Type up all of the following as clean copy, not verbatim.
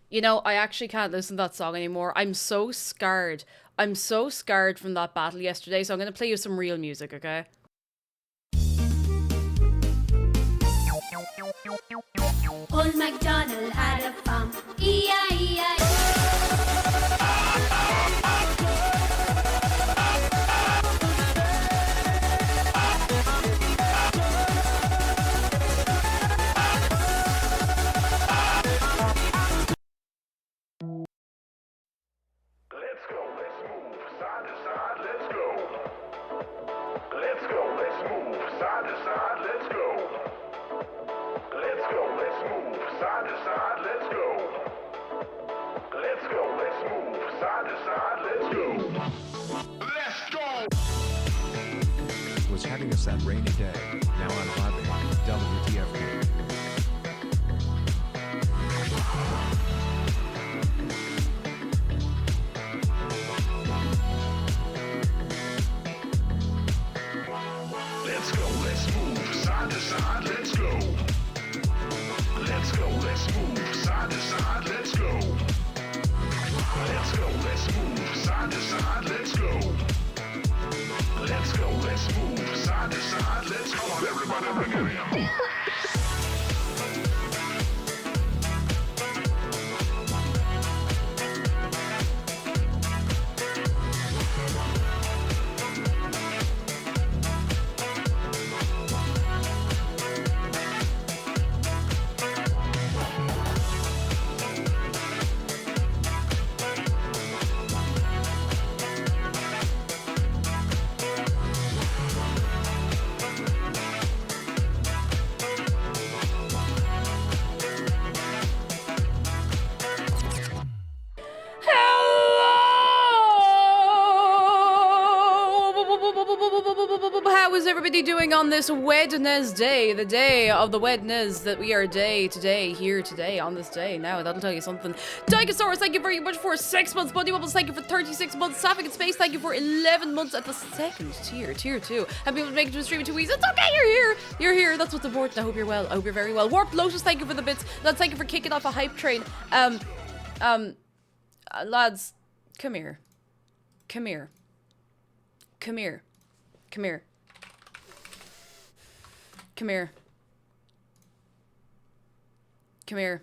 You know, I actually can't listen to that song anymore. I'm so scarred. I'm so scarred from that battle yesterday, so I'm going to play you some real music, okay? Old MacDonald had a farm, E-I-E-I-O. Let's go, let's move side to side, let's go. Let's go, let's move side to side, let's go. Let's go, let's move side to side, let's go. Let's go, let's move side to side, let's go. Let's go! Was having a sad rainy day, now I'm vibing, WTFP. Let's go, let's move side to side, let's go. Let's go, let's move side to side, let's go. Let's go, let's move side to side, let's go. Let's go, let's move side to side, let's go. Come on, everybody, bring it in. How is everybody doing on this Wednesday, the day of the Wednesday that we are here today, on this day? Now, that'll tell you something. Digosaurus, thank you very much for 6 months. Buddy Wobbles, thank you for 36 months. Sapphic in Space, thank you for 11 months at the second tier 2. Have people make it to a stream in 2 weeks? It's okay, you're here. That's what's important. I hope you're well. I hope you're very well. Warp Lotus, thank you for the bits. Lads, thank you for kicking off a hype train. Lads, come here. Come here. Come here. Come here. Come here. Come here.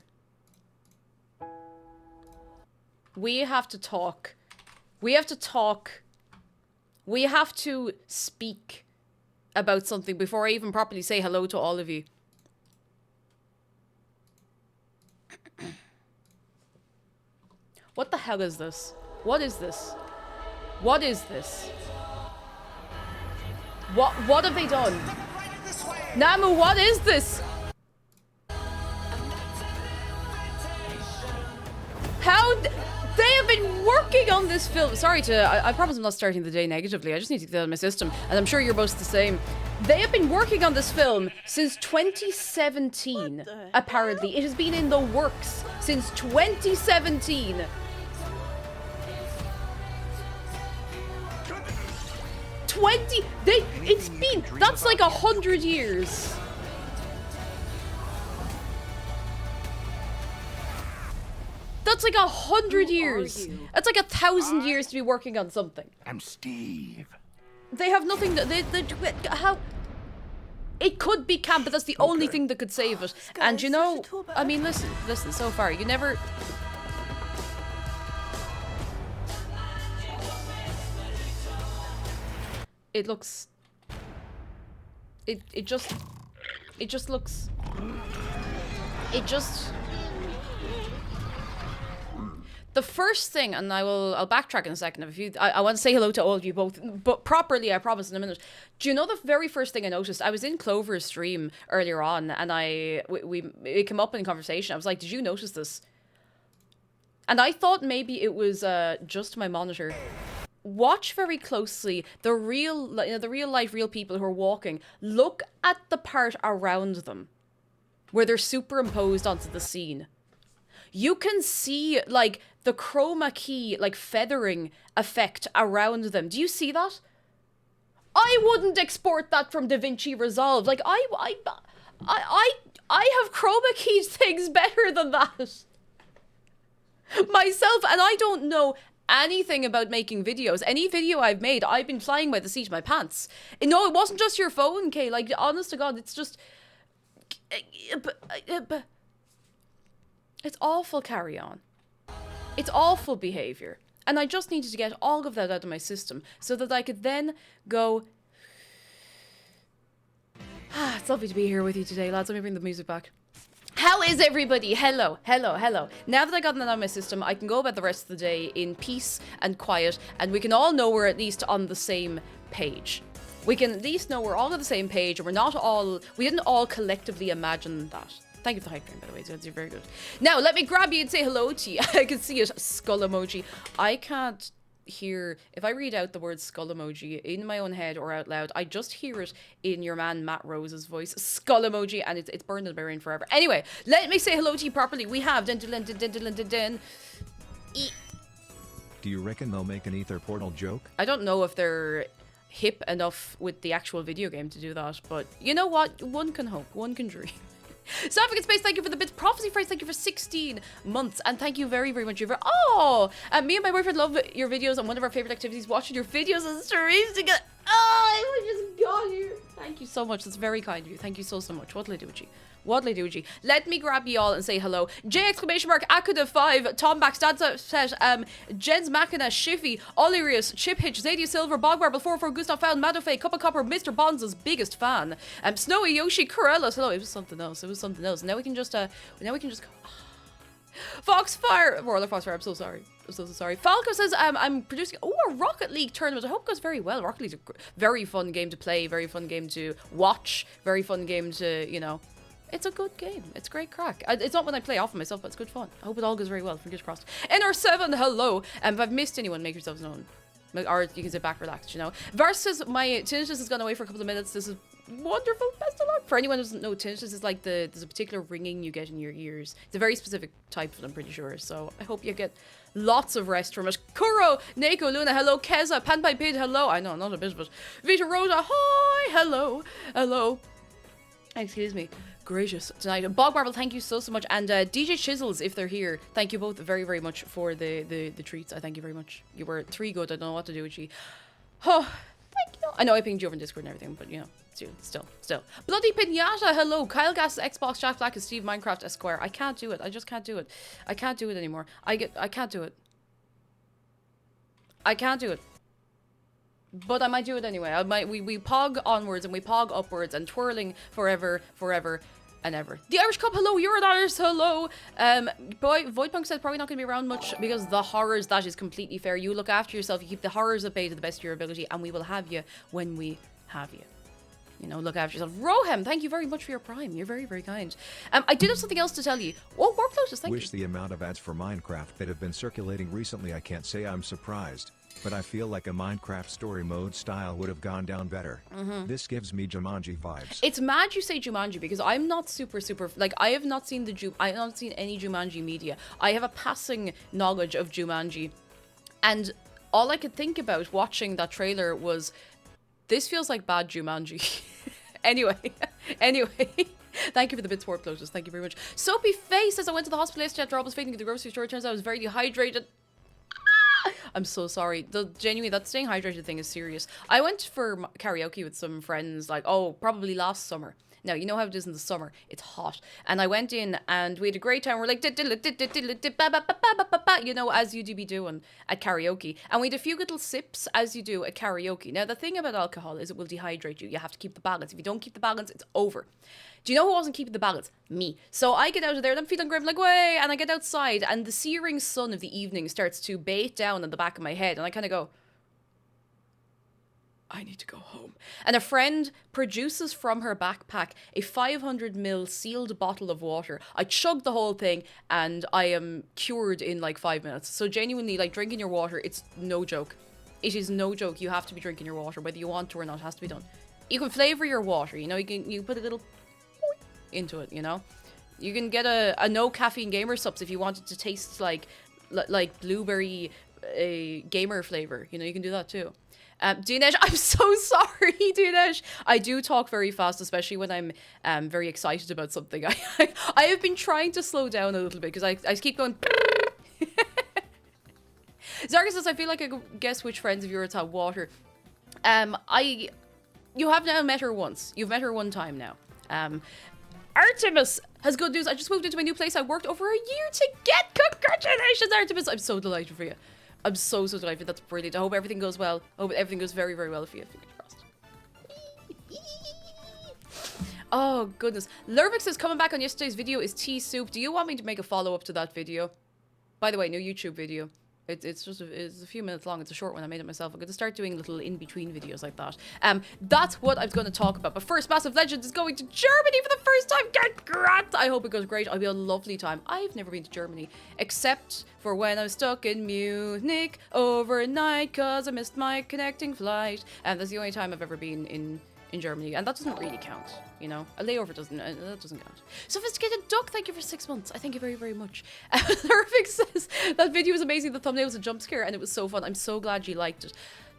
We have to talk. We have to talk. We have to speak. about something before I even properly say hello to all of you. What the hell is this? What is this? What is this? What have they done? Namu, what is this? They have been working on this film. Sorry I promise I'm not starting the day negatively. I just need to get that out of my system. And I'm sure you're both the same. They have been working on this film since 2017. Apparently. It has been in the works since 2017. It's been, that's like 100 years. That's like 100 years. That's like 1,000 years to be working on something. I'm Steve. They have nothing how... It could be camp, but that's the only thing that could save it. And you know, I mean, listen, so far, you never... It looks... It just looks... It just... The first thing, and I'll backtrack in a second. I want to say hello to all of you both, but properly, I promise, in a minute. Do you know the very first thing I noticed? I was in Clover's stream earlier on, and it came up in conversation. I was like, "Did you notice this?" And I thought maybe it was just my monitor. Watch very closely the real life, real people who are walking. Look at the part around them, where they're superimposed onto the scene. You can see, like, the chroma key, like, feathering effect around them. Do you see that? I wouldn't export that from DaVinci Resolve. Like, I have chroma keyed things better than that. Myself, and I don't know anything about making videos. Any video I've made, I've been flying by the seat of my pants. No, it wasn't just your phone, Kay. Like, honest to God, it's just... It's awful carry on. It's awful behaviour. And I just needed to get all of that out of my system so that I could then go... It's lovely to be here with you today, lads. Let me bring the music back. How is everybody? Hello, hello, hello. Now that I got that out of my system, I can go about the rest of the day in peace and quiet, and we can all know we're at least on the same page. We can at least know we're all on the same page, and we didn't all collectively imagine that. Thank you for the hype train, by the way. You're very good. Now, let me grab you and say hello to you. I can see it. Skull emoji. I can't hear... If I read out the word skull emoji in my own head or out loud, I just hear it in your man Matt Rose's voice. Skull emoji, and it's burned in my brain forever. Anyway, let me say hello to you properly. We have... Do you reckon they'll make an ether portal joke? I don't know if they're hip enough with the actual video game to do that, but you know what? One can hope. One can dream. African Space, thank you for the bits. Prophecy Price, thank you for 16 months. And thank you very, very much. Me and my boyfriend love your videos, and one of our favorite activities, watching your videos and streams together. I just got here. Thank you so much. That's very kind of you. Thank you so much. What'll I do with you? What'll I do with you? Let me grab you all and say hello. J exclamation mark, Akuda 5, Tom Backstad set, Jens Machina, Shiffy, Olirius, Chip Hitch, Zadia Silver, Bogwarble 44, Gustav Found, Madofe, Cup of Copper, Mr. Bonza's biggest fan, Snowy Yoshi, Corellas. Hello, it was something else. It was something else. Now we can just go. Foxfire, Roller Foxfire, I'm so sorry. I'm so sorry. Falco says, I'm producing a Rocket League tournament. I hope it goes very well. Rocket League's a very fun game to play, very fun game to watch, very fun game to, you know. It's a good game. It's great crack. It's not when I play often myself, but it's good fun. I hope it all goes very well. Fingers crossed. NR7, hello. If I've missed anyone, make yourselves known. Or you can sit back, relaxed, you know. Versus, my tinnitus has gone away for a couple of minutes. This is wonderful. Best of luck. For anyone who doesn't know, tinnitus is like there's a particular ringing you get in your ears. It's a very specific type of it, I'm pretty sure. So I hope you get lots of rest from it. Kuro, Neko, Luna, hello. Keza, Panpai Pid, hello. I know, not a bit of it. Vita Rosa, hi, hello. Hello. Excuse me. Gracious tonight. Bob Marble, thank you so much. And DJ Chisels, if they're here, thank you both very, very much for the treats. I thank you very much. You were 3 good. I don't know what to do with you. Oh, thank you. I know I pinged you over in Discord and everything, but you know, still. Bloody Pinata, hello. Kyle Gas, Xbox, Jack Black, and Steve Minecraft Esquire. I can't do it. I just can't do it. I can't do it anymore. I can't do it. I can't do it. But I might do it anyway. We pog onwards and we pog upwards and twirling forever, forever, and ever. The Irish Cup, hello, Eurodolars, hello. Boy, Voidpunk said probably not going to be around much because the horrors, that is completely fair. You look after yourself, you keep the horrors at bay to the best of your ability, and we will have you when we have you. You know, look after yourself. Rohem, thank you very much for your prime. You're very, very kind. I did have something else to tell you. Oh, Warp Lotus, thank you. Wish the amount of ads for Minecraft that have been circulating recently, I can't say I'm surprised. But I feel like a Minecraft story mode style would have gone down better. This gives me Jumanji vibes. It's mad you say Jumanji because I'm not super, like, I have not seen I have not seen any Jumanji media. I have a passing knowledge of Jumanji. And all I could think about watching that trailer was, this feels like bad Jumanji. Anyway. Thank you for the bits, Warp Lotus. Thank you very much. Soapy Face says, I went to the hospital yesterday after I was fainting at the grocery store. It turns out I was very dehydrated. I'm so sorry. Genuinely, that staying hydrated thing is serious. I went for karaoke with some friends, like, probably last summer. Now, you know how it is in the summer. It's hot. And I went in and we had a great time. We're like, you know, as you do be doing at karaoke. And we had a few little sips as you do at karaoke. Now, the thing about alcohol is it will dehydrate you. You have to keep the balance. If you don't keep the balance, it's over. Do you know who wasn't keeping the balance? Me. So I get out of there and I'm feeling grim, like, way, and I get outside and the searing sun of the evening starts to bait down on the back of my head. And I kind of go, I need to go home. And a friend produces from her backpack a 500ml sealed bottle of water. I chugged the whole thing and I am cured in like 5 minutes. So genuinely, like, drinking your water, it's no joke. It is no joke. You have to be drinking your water, whether you want to or not. It has to be done. You can flavor your water, you know, you put a little into it, you know. You can get a no caffeine gamer subs if you want it to taste like blueberry gamer flavor, you know. You can do that too. Dinesh, I'm so sorry, Dinesh. I do talk very fast, especially when I'm very excited about something. I have been trying to slow down a little bit because I keep going. Zarga says, I feel like I could guess which friends of yours have water. You have now met her once. You've met her one time now. Artemis has good news. I just moved into my new place. I worked over a year to get. Congratulations, Artemis. I'm so delighted for you. I'm so delighted. That's brilliant. I hope everything goes well. I hope everything goes very, very well for you. Fingers crossed. Oh, goodness. Lurvix says, coming back on yesterday's video is tea soup. Do you want me to make a follow-up to that video? By the way, new YouTube video. It's a few minutes long. It's a short one. I made it myself. I'm going to start doing little in-between videos like that. That's what I was going to talk about. But first, Massive Legends is going to Germany for the first time. Get grat! I hope it goes great. I'll be a lovely time. I've never been to Germany, except for when I was stuck in Munich overnight because I missed my connecting flight. And that's the only time I've ever been in Germany, and that doesn't really count, you know. A layover doesn't, that doesn't count. Sophisticated Duck, thank you for 6 months. I thank you very, very much. Perfect says, that video was amazing. The thumbnail was a jump scare, and it was so fun. I'm so glad you liked it.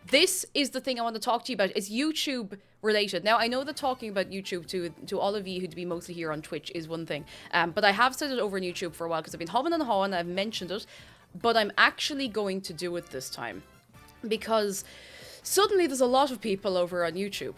This is the thing I want to talk to you about. It's YouTube related. Now, I know that talking about YouTube to all of you who'd be mostly here on Twitch is one thing, but I have said it over on YouTube for a while because I've been humming and hawing, I've mentioned it, but I'm actually going to do it this time because suddenly there's a lot of people over on YouTube.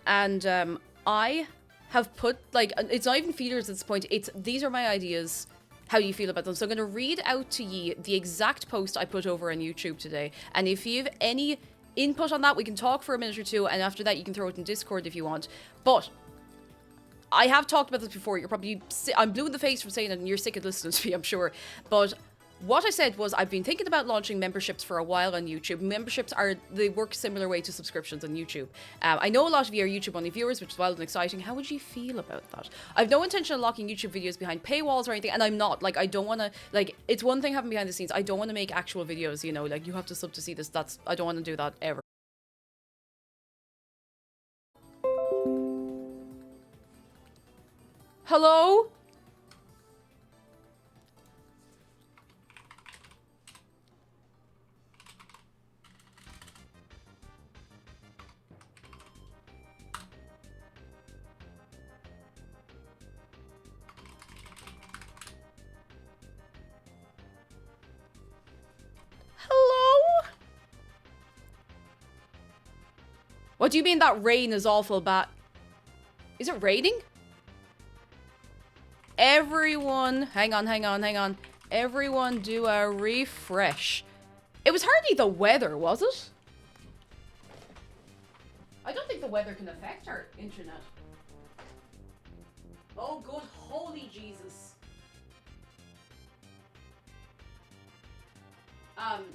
And I have put, like, it's not even feelers at this point, these are my ideas, how do you feel about them. So I'm going to read out to you the exact post I put over on YouTube today. And if you have any input on that, we can talk for a minute or two, and after that you can throw it in Discord if you want. But I have talked about this before. You're probably, I'm blue in the face from saying it, and you're sick of listening to me, I'm sure. But what I said was, I've been thinking about launching memberships for a while on YouTube. Memberships they work similar way to subscriptions on YouTube. I know a lot of you are YouTube only viewers, which is wild and exciting. How would you feel about that? I've no intention of locking YouTube videos behind paywalls or anything, and I'm not. Like, I don't want to, like, it's one thing having behind the scenes. I don't want to make actual videos, you know, like, you have to sub to see this. I don't want to do that ever. Hello? Hello? What do you mean that rain is awful bad? Is it raining? Everyone, hang on. Everyone do a refresh. It was hardly the weather, was it? I don't think the weather can affect our internet. Oh, good holy Jesus.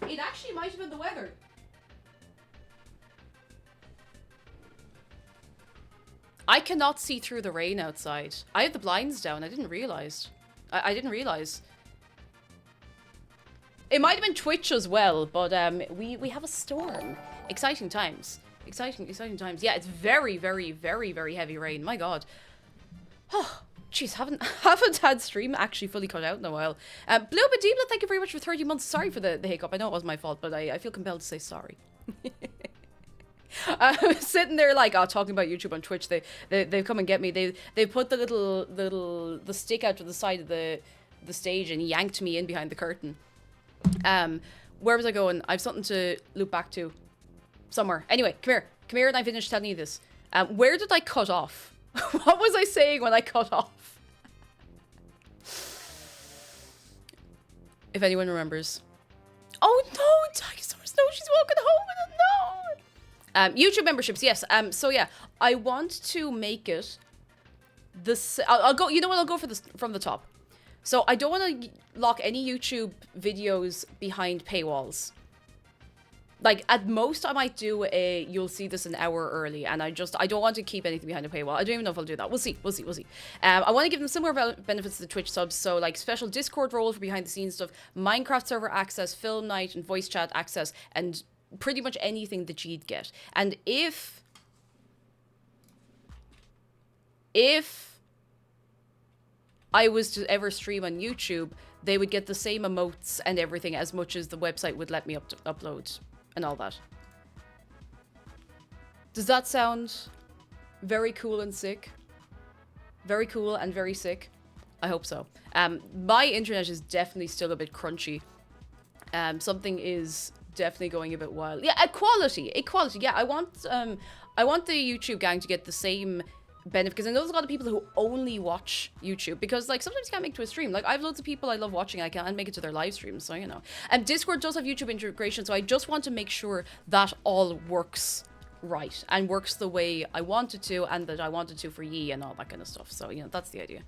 It actually might have been the weather. I cannot see through the rain outside. I have the blinds down. I didn't realize. I didn't realize. It might have been Twitch as well, but we have a storm. Exciting times. Exciting times. Yeah, it's very, very, very, very heavy rain. My God. Oh, jeez, haven't had stream actually fully cut out in a while. Blue Badibla, thank you very much for 30 months. Sorry for the hiccup. I know it wasn't my fault, but I feel compelled to say sorry. I was sitting there like, talking about YouTube on Twitch. They've come and get me. They put the stick out to the side of the stage and yanked me in behind the curtain. Where was I going? I have something to loop back to somewhere. Anyway, come here and I finished telling you this. Where did I cut off? What was I saying when I cut off? If anyone remembers. Oh no, Dinosaurs, no, she's walking home with it, no! YouTube memberships, yes. So yeah, I want to make it I'll go, you know what, I'll go from the top. So I don't want to lock any YouTube videos behind paywalls. Like, at most, I might do you'll see this an hour early, and I don't want to keep anything behind a paywall. I don't even know if I'll do that. We'll see. I want to give them similar benefits to the Twitch subs, so, like, special Discord role for behind-the-scenes stuff, Minecraft server access, film night, and voice chat access, and pretty much anything that you'd get. And if I was to ever stream on YouTube, they would get the same emotes and everything as much as the website would let me upload. And all that. Does that sound very cool and sick? Very cool and very sick? I hope so. My internet is definitely still a bit crunchy. Something is definitely going a bit wild. Yeah, equality. Yeah, I want the YouTube gang to get the same benefit, because I know there's a lot of people who only watch YouTube, because like sometimes you can't make it to a stream. Like I have loads of people I love watching, I can't make it to their live streams, so you know. And Discord does have YouTube integration, so I just want to make sure that all works right and works the way I want it to, and that I want it to for ye and all that kind of stuff. So you know, that's the idea.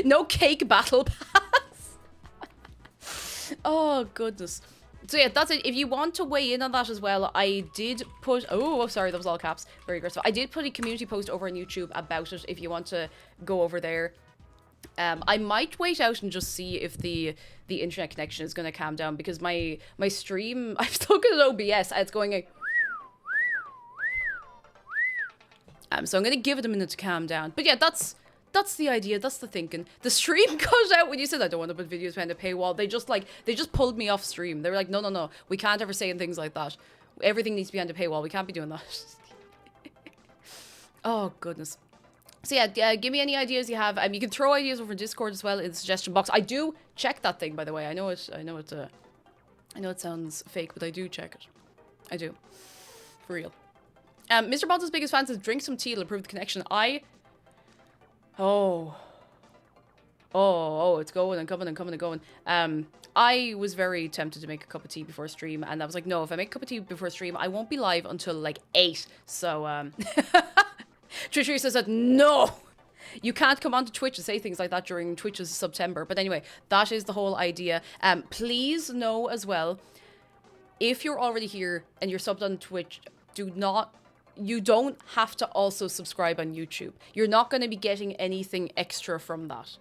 No cake battle pass. Oh goodness. So yeah, that's it. If you want to weigh in on that as well, I did put... Oh, sorry, that was all caps. Very aggressive. I did put a community post over on YouTube about it if you want to go over there. I might wait out and just see if the internet connection is going to calm down, because my stream... I've stuck it at OBS and it's going... so I'm going to give it a minute to calm down. But yeah, that's the idea, that's the thinking. The stream cut out when you said I don't want to put videos behind a paywall. They just pulled me off stream. They were like, no, we can't ever say things like that. Everything needs to be behind a paywall. We can't be doing that. Oh, goodness. So yeah, give me any ideas you have. You can throw ideas over Discord as well in the suggestion box. I do check that thing, by the way. I know it sounds fake, but I do check it. I do. For real. Mr. Bonds' biggest fan says, drink some tea, it'll improve the connection. Oh, it's going and coming and going. I was very tempted to make a cup of tea before stream, and I was like, no, if I make a cup of tea before stream, I won't be live until like 8. So, Trisha says that, no, you can't come onto Twitch and say things like that during Twitch's September. But anyway, that is the whole idea. Please know as well, if you're already here and you're subbed on Twitch, you don't have to also subscribe on YouTube. You're not going to be getting anything extra from that.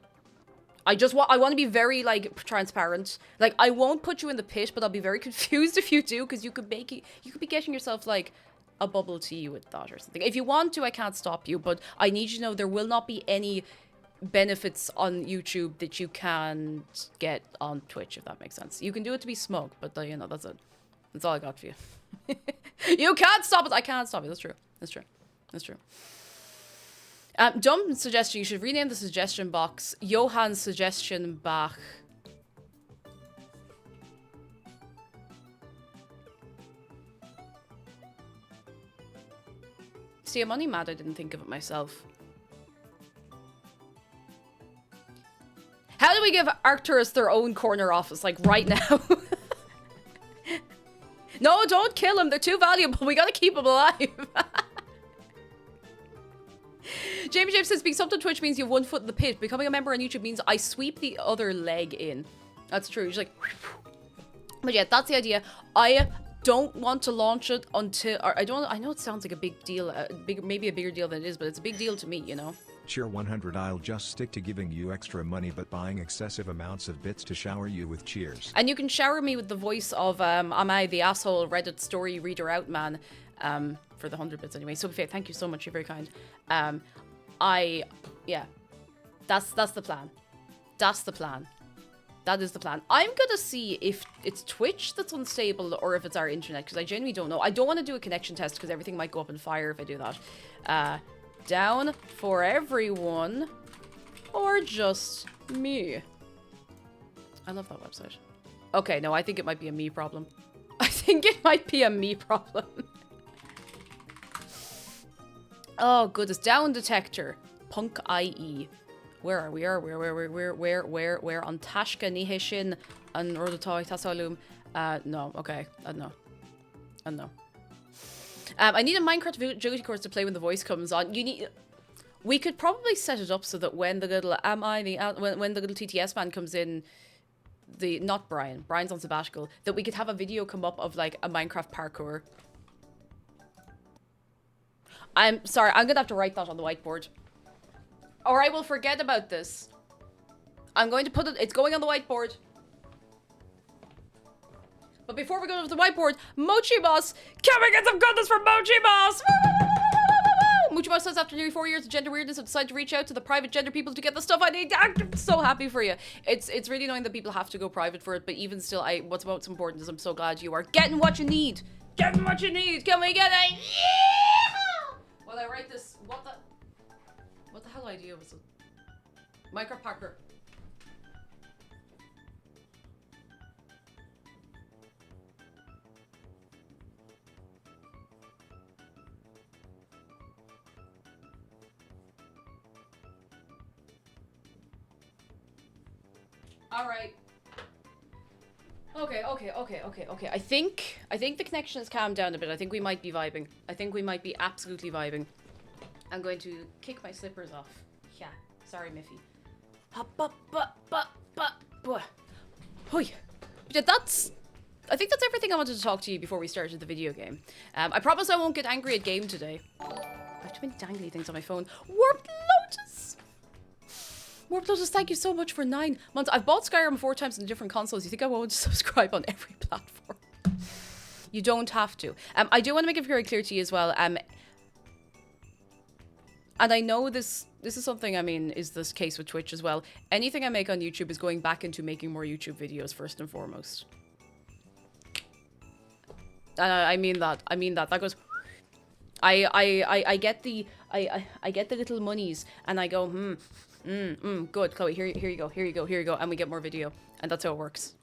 I want to be very, like, transparent. Like, I won't put you in the pit, but I'll be very confused if you do, because you could be getting yourself, like, a bubble tea with that or something. If you want to, I can't stop you, but I need you to know there will not be any benefits on YouTube that you can't get on Twitch, if that makes sense. You can do it to be smug, but, you know, that's it. That's all I got for you. You can't stop it. I can't stop it. That's true. Dumb suggestion. You should rename the suggestion box Johann's Suggestion Bach. See, I'm only mad I didn't think of it myself. How do we give Arcturus their own corner office, like, right now? No, don't kill him. They're too valuable. We gotta keep them alive. Jamie James says being subbed on Twitch means you have 1 foot in the pit. Becoming a member on YouTube means I sweep the other leg in. That's true. She's like, but yeah, that's the idea. I don't want to launch it until, or I know it sounds like a big deal, maybe a bigger deal than it is, but it's a big deal to me, you know? Cheer 100. I'll just stick to giving you extra money but buying excessive amounts of bits to shower you with cheers. And you can shower me with the voice of, am I the asshole Reddit story reader out man, for the 100 bits anyway. So thank you so much, you're very kind. Yeah, that's the plan. That's the plan. That is the plan. I'm gonna see if it's Twitch that's unstable or if it's our internet, because I genuinely don't know. I don't want to do a connection test because everything might go up in fire if I do that. Down for everyone, or just me. I love that website. Okay, no, I think it might be a me problem. I think it might be a me problem. Oh goodness, down detector. Punk IE. Where are we? Where on Tashka Niheshin and Rodotoi Tasalum? No, okay. No. No. I need a Minecraft agility course to play when the voice comes on. We could probably set it up so that when the little when the little TTS man comes in, not Brian's on sabbatical, that we could have a video come up of like a Minecraft parkour. I'm sorry, I'm gonna have to write that on the whiteboard. Or I will forget about this. I'm going to put it, it's going on the whiteboard. But before we go to the whiteboard, Mochi Boss, can we get some goodness from Mochi Boss? Mochi Boss says after nearly 4 years of gender weirdness, I've decided to reach out to the private gender people to get the stuff I need. I'm so happy for you. It's really annoying that people have to go private for it, but even still, what's most important is I'm so glad you are getting what you need. Getting what you need. Can we get a yeah? While I write this, what the hell idea was it? Minecraft Parker. Alright. Okay. I think the connection has calmed down a bit. I think we might be vibing. I think we might be absolutely vibing. I'm going to kick my slippers off. Yeah. Sorry, Miffy. I think that's everything I wanted to talk to you before we started the video game. I promise I won't get angry at game today. I have too many dangly things on my phone. Warped Lotus! Warped Lotus, thank you so much for 9 months. I've bought Skyrim 4 times on different consoles. You think I won't subscribe on every platform? You don't have to. I do want to make it very clear to you as well. And I know this is something, I mean, is this case with Twitch as well. Anything I make on YouTube is going back into making more YouTube videos first and foremost. I mean that. That goes. I get the little monies and I go good, Chloe. Here you go, and we get more video, and that's how it works.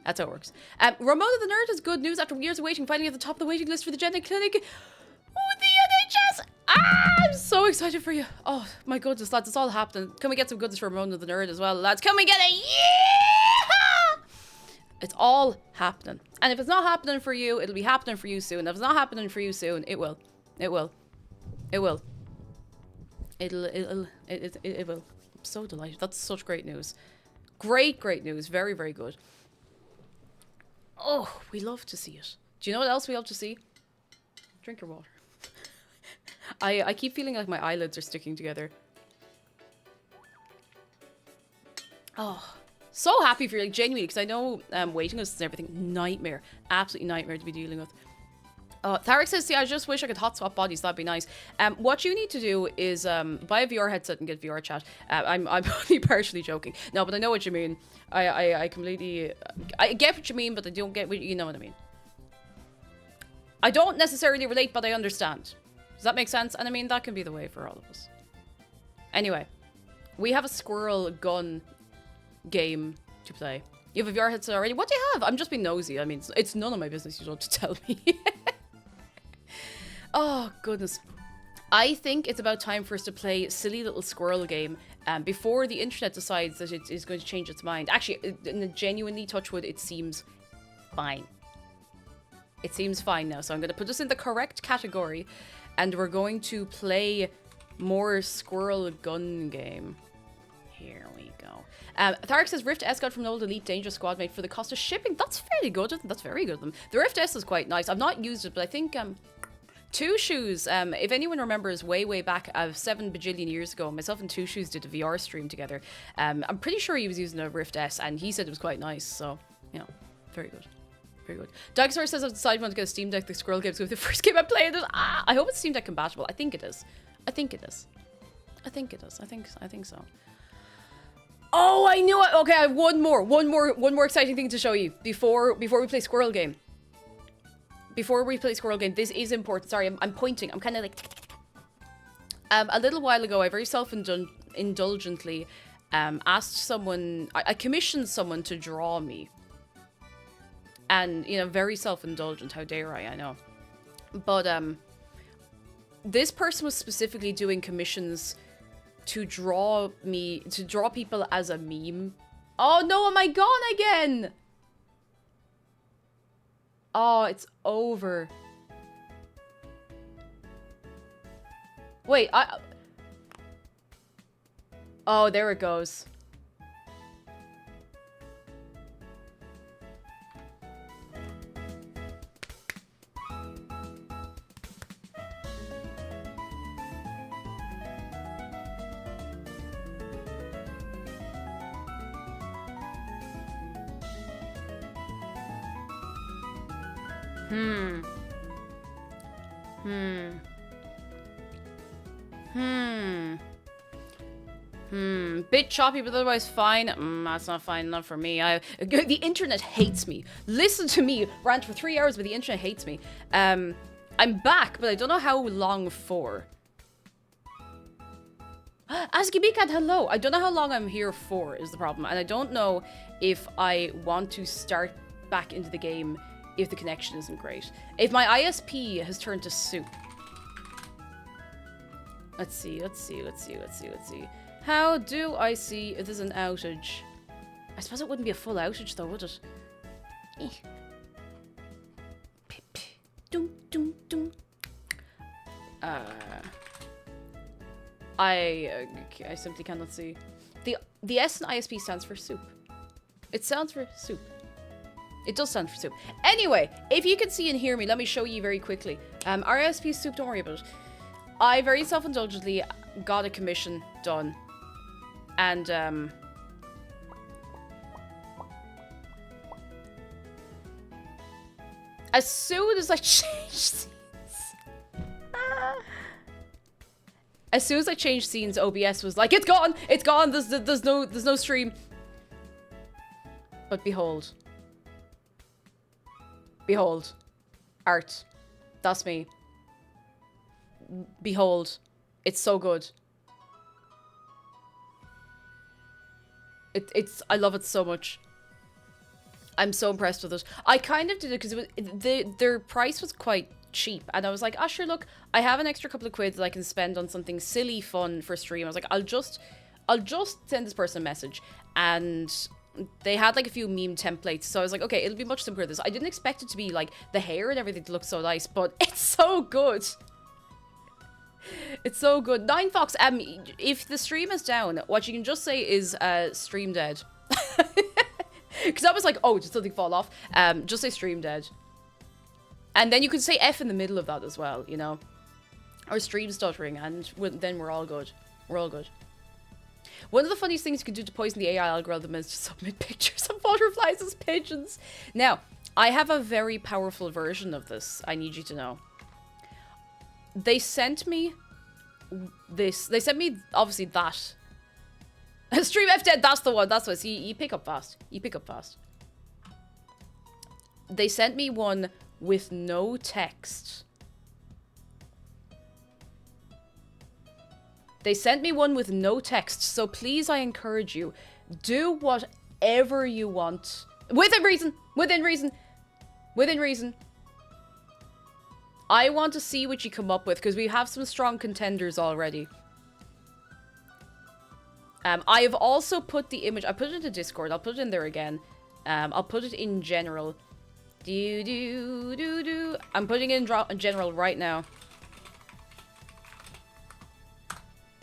Ramona the Nerd has good news. After years of waiting, finally at the top of the waiting list for the Gender Clinic. Oh, the NHS! I'm so excited for you. Oh my goodness, lads, it's all happening. Can we get some goodness for Ramona the Nerd as well, lads? Can we get a yeah? It's all happening. And if it's not happening for you, it'll be happening for you soon. If it's not happening for you soon, it will. It will. It'll I'm so delighted. That's such great news. Great news. Very, very good. Oh, we love to see it. Do you know what else we love to see? Drink your water. I keep feeling like my eyelids are sticking together. Oh, so happy for you, like, genuinely, because I know waiting lists and everything, nightmare. Absolutely nightmare to be dealing with. Tarek says, see, I just wish I could hot swap bodies. That'd be nice. What you need to do is buy a VR headset and get VR chat. I'm only partially joking. No, but I know what you mean. I completely... I get what you mean, but I don't get what you know what I mean. I don't necessarily relate, but I understand. Does that make sense? And I mean, that can be the way for all of us. Anyway, we have a squirrel gun game to play. You have a VR headset already? What do you have? I'm just being nosy. I mean, it's none of my business. You don't have to tell me. Oh, goodness. I think it's about time for us to play silly little squirrel game before the internet decides that it is going to change its mind. Actually, genuinely, touchwood, it seems fine. It seems fine now. So I'm going to put this in the correct category and we're going to play More Squirrel gun game. Here we go. Thark says Rift S got from an old Elite Dangerous squad mate for the cost of shipping. That's fairly good. That's very good of them. The Rift S is quite nice. I've not used it, but I think Two Shoes, if anyone remembers way back 7 bajillion years ago, myself and Two Shoes did a VR stream together. I'm pretty sure he was using a Rift S and he said it was quite nice. So, you know, very good. Very good. Dinosaur says I've decided I want to get a Steam Deck. The Squirrel games with the first game I played it. I hope it's Steam Deck compatible. I think it is. I think it is. I think it is. I think so. Oh, I knew it. Okay, I have one more exciting thing to show you before we play Squirrel game. Before we play Squirrel game, this is important. Sorry, I'm pointing. I'm kind of like... a little while ago, I very self-indulgently asked someone... I commissioned someone to draw me. And, you know, very self-indulgent. How dare I know. But, this person was specifically doing commissions to draw people as a meme. Oh no, am I gone again? Oh, it's over. Wait, oh, there it goes. Bit choppy, but otherwise fine. That's not fine enough for me. The internet hates me. Listen to me rant for 3 hours, but the internet hates me. I'm back, but I don't know how long for. Askibikat, hello. I don't know how long I'm here for is the problem, and I don't know if I want to start back into the game if the connection isn't great. If my ISP has turned to soup. Let's see. How do I see if there's an outage? I suppose it wouldn't be a full outage though, would it? I simply cannot see. The S in ISP stands for soup. It stands for soup. It does stand for soup. Anyway, if you can see and hear me, let me show you very quickly. RSP soup, don't worry about it. I very self-indulgently got a commission done. And, as soon as I changed scenes... as soon as I changed scenes, OBS was like, it's gone! It's gone! There's no stream. But behold. Behold. Art. That's me. Behold. It's so good. I love it so much. I'm so impressed with it. I kind of did it because their price was quite cheap. And I was like, oh sure, look, I have an extra couple of quid that I can spend on something silly fun for stream. I was like, I'll just send this person a message. And they had like a few meme templates, so I was like, okay, it'll be much simpler than this. I didn't expect it to be like the hair and everything to look so nice, but it's so good. It's so good. Nine Fox, if the stream is down, what you can just say is stream dead. Because I was like, oh, did something fall off? Just say stream dead. And then you could say F in the middle of that as well, you know? Or stream stuttering, and then we're all good. We're all good. One of the funniest things you can do to poison the AI algorithm is to submit pictures of butterflies as pigeons. Now, I have a very powerful version of this, I need you to know. They sent me this. They sent me, obviously, that. Stream F dead, that's the one. That's what. See, you pick up fast. You pick up fast. They sent me one with no text. They sent me one with no text, so please, I encourage you, do whatever you want. Within reason! Within reason! Within reason. I want to see what you come up with, because we have some strong contenders already. I have also put the image... I put it into Discord. I'll put it in there again. I'll put it in general. I'm putting it in general right now.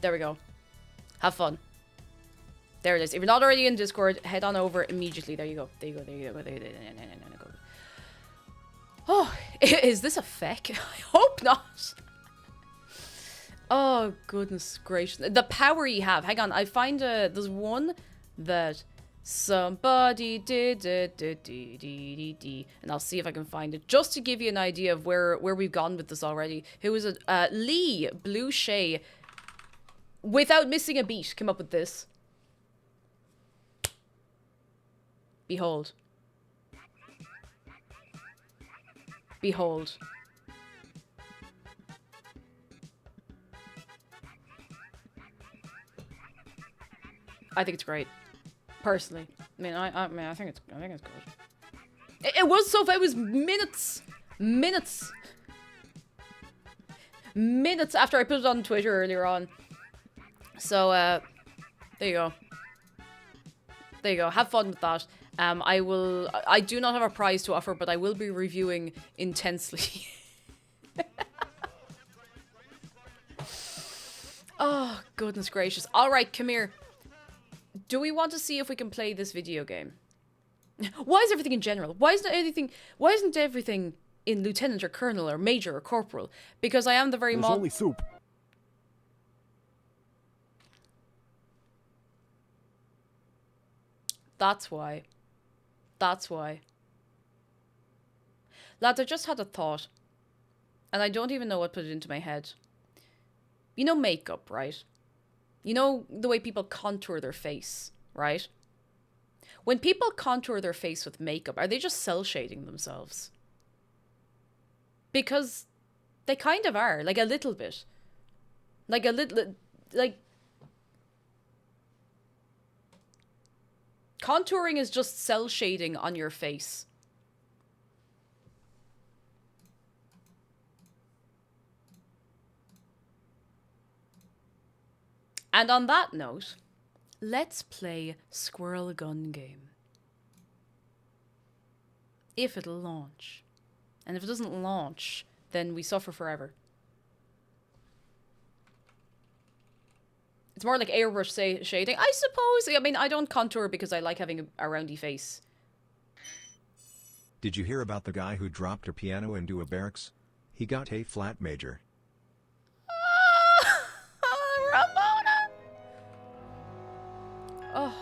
There we go. Have fun. There it is. If you're not already in Discord, head on over immediately. There you go. There you go. There you go. There you go. Oh, is this a feck? I hope not. Oh, goodness gracious. The power you have. Hang on. I find there's one that somebody did. And I'll see if I can find it. Just to give you an idea of where we've gone with this already. Who was it? Lee Blue Shay. Without missing a beat, came up with this. Behold. Behold. I think it's great. Personally. I mean, I think it's good. It was so far. It was minutes after I put it on Twitter earlier on. So, there you go. There you go. Have fun with that. I do not have a prize to offer, but I will be reviewing intensely. Oh, goodness gracious. All right, come here. Do we want to see if we can play this video game? Why is everything in general? Why isn't everything in lieutenant or colonel or major or corporal? Because I am the very There's only soup. That's why. That's why. Lads, I just had a thought. And I don't even know what put it into my head. You know makeup, right? You know the way people contour their face, right? When people contour their face with makeup, are they just cell shading themselves? Because they kind of are, like a little bit. Like a little, like... Contouring is just cell shading on your face. And on that note, let's play Squirrel Gun Game. If it'll launch. And if it doesn't launch, then we suffer forever. It's more like airbrush shading. I suppose. I mean, I don't contour because I like having a roundy face. Did you hear about the guy who dropped a piano into a barracks? He got a flat major. Ramona! Oh.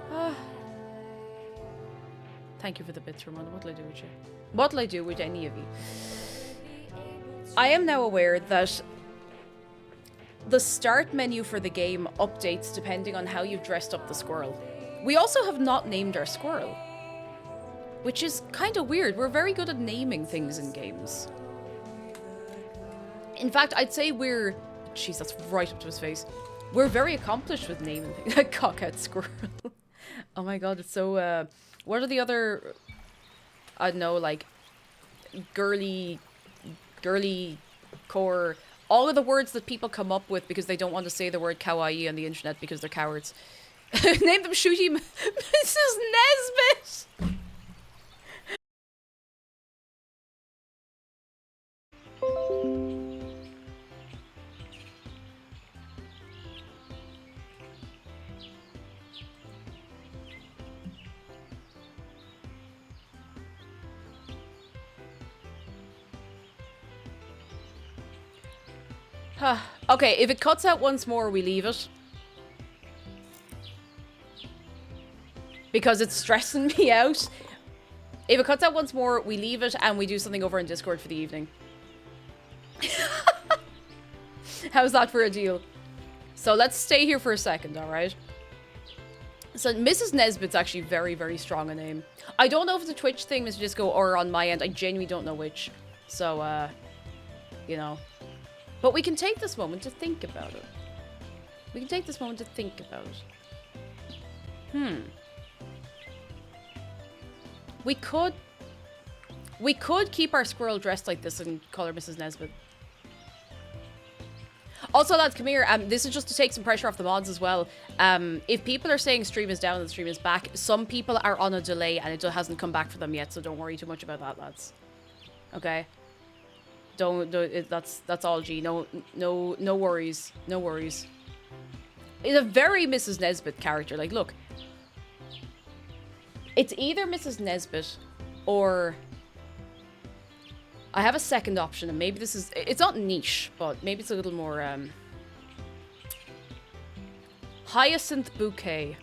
Oh. Thank you for the bits, Ramona. What'll I do with you? What'll I do with any of you? I am now aware that the start menu for the game updates depending on how you've dressed up the squirrel. We also have not named our squirrel, which is kind of weird. We're very good at naming things in games. In fact, I'd say we're... Jeez, that's right up to his face. We're very accomplished with naming things. Cockhead squirrel. Oh my god, it's so... what are the other... I don't know, like... Girly core... All of the words that people come up with because they don't want to say the word kawaii on the internet because they're cowards. Name them Shooty Mrs. Nesbit! Okay, if it cuts out once more, we leave it. Because it's stressing me out. If it cuts out once more, we leave it and we do something over in Discord for the evening. How's that for a deal? So let's stay here for a second, alright? So Mrs. Nesbit's actually very, very strong a name. I don't know if it's a Twitch thing, Mr. Disco, or on my end. I genuinely don't know which. So, you know... But we can take this moment to think about it. We can take this moment to think about it. We could keep our squirrel dressed like this and call her Mrs. Nesbit. Also, lads, come here. This is just to take some pressure off the mods as well. If people are saying stream is down and stream is back, some people are on a delay and it hasn't come back for them yet, so don't worry too much about that, lads. Okay? That's all G. No worries. No worries. It's a very Mrs. Nesbit character. Like, look. It's either Mrs. Nesbit or... I have a second option, and maybe this is... It's not niche, but maybe it's a little more, Hyacinth Bouquet.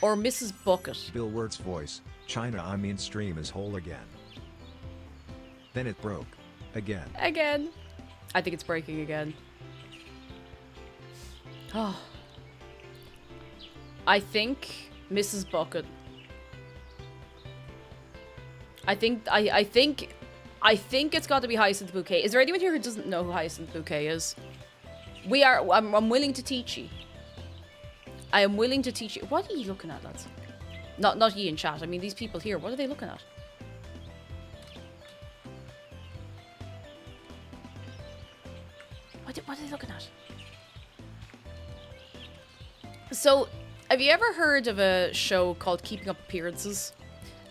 Or Mrs. Bucket. Bill Word's voice, China I mean stream is whole again. Then it broke. Again. Again. I think it's breaking again. Oh. I think Mrs. Bucket. I think it's got to be Hyacinth Bouquet. Is there anyone here who doesn't know who Hyacinth Bouquet is? I'm willing to teach you. I am willing to teach you. What are you looking at, lads? Not ye in chat. I mean, these people here. What are they looking at? What are they looking at? So, have you ever heard of a show called Keeping Up Appearances?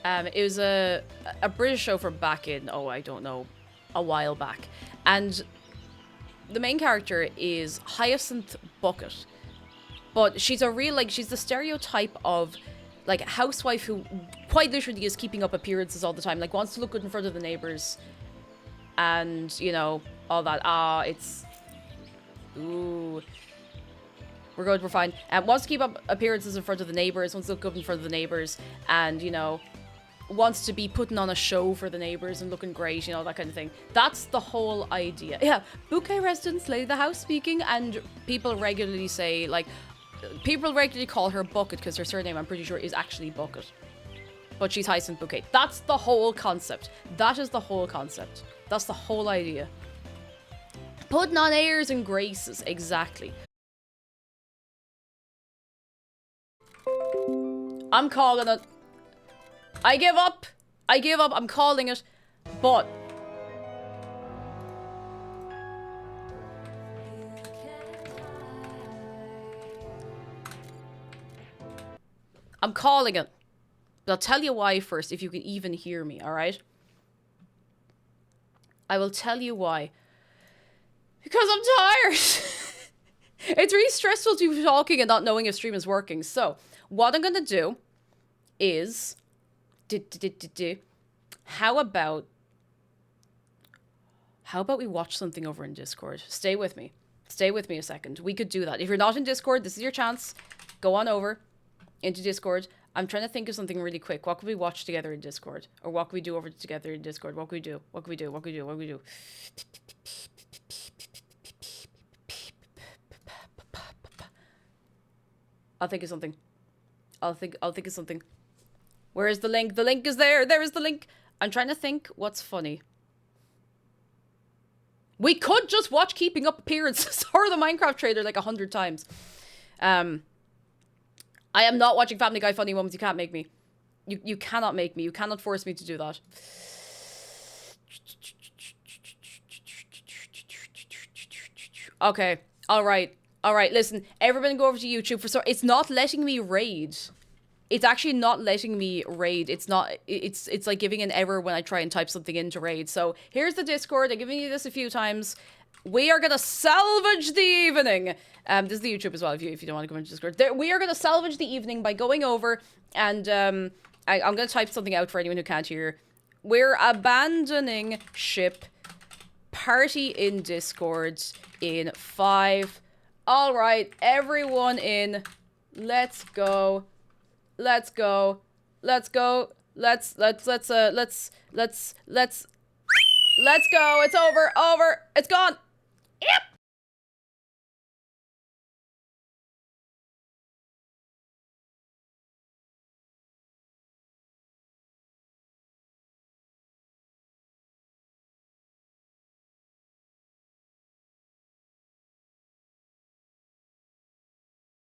It was a British show from back in, I don't know, a while back. And the main character is Hyacinth Bucket. But she's a real, like, she's the stereotype of, like, a housewife who quite literally is keeping up appearances all the time. Like, wants to look good in front of the neighbours. And, you know, all that. It's... Ooh. We're good, we're fine. Wants to keep up appearances in front of the neighbours. Wants to look good in front of the neighbours. And, you know, wants to be putting on a show for the neighbours and looking great, you know, that kind of thing. That's the whole idea. Yeah, Bouquet residents, lady of the house speaking, and people regularly say, like... People regularly call her Bucket because her surname, I'm pretty sure, is actually Bucket. But she's Hyacinth Bouquet. That's the whole concept. That is the whole concept. That's the whole idea. Putting on airs and graces, exactly. I'm calling it. I give up. I give up. I'm calling it. But... I'm calling it. But I'll tell you why first, if you can even hear me, alright? I will tell you why. Because I'm tired. It's really stressful to be talking and not knowing if stream is working. So, what I'm going to do is... How about we watch something over in Discord? Stay with me. Stay with me a second. We could do that. If you're not in Discord, this is your chance. Go on over into Discord. I'm trying to think of something really quick. What could we watch together in Discord? Or what could we do over together in Discord? What could we do? What could we do? What could we do? What could we do? I'll think of something. I'll think of something. Where is the link? The link is there. There is the link. I'm trying to think what's funny. We could just watch Keeping Up Appearances or the Minecraft trailer like 100 times. I am not watching Family Guy funny moments. You can't make me. You cannot make me. You cannot force me to do that. Okay. All right. Listen, everybody go over to YouTube for it's not letting me raid. It's actually not letting me raid. It's not. It's like giving an error when I try and type something into raid. So here's the Discord. I've given you this a few times. We are gonna salvage the evening. This is the YouTube as well, if you don't want to go into Discord. We are gonna salvage the evening by going over and I'm gonna type something out for anyone who can't hear. We're abandoning ship. Party in Discord in 5. All right, everyone in. Let's go. Let's go. Let's go. Let's go. It's over. It's gone. Yep.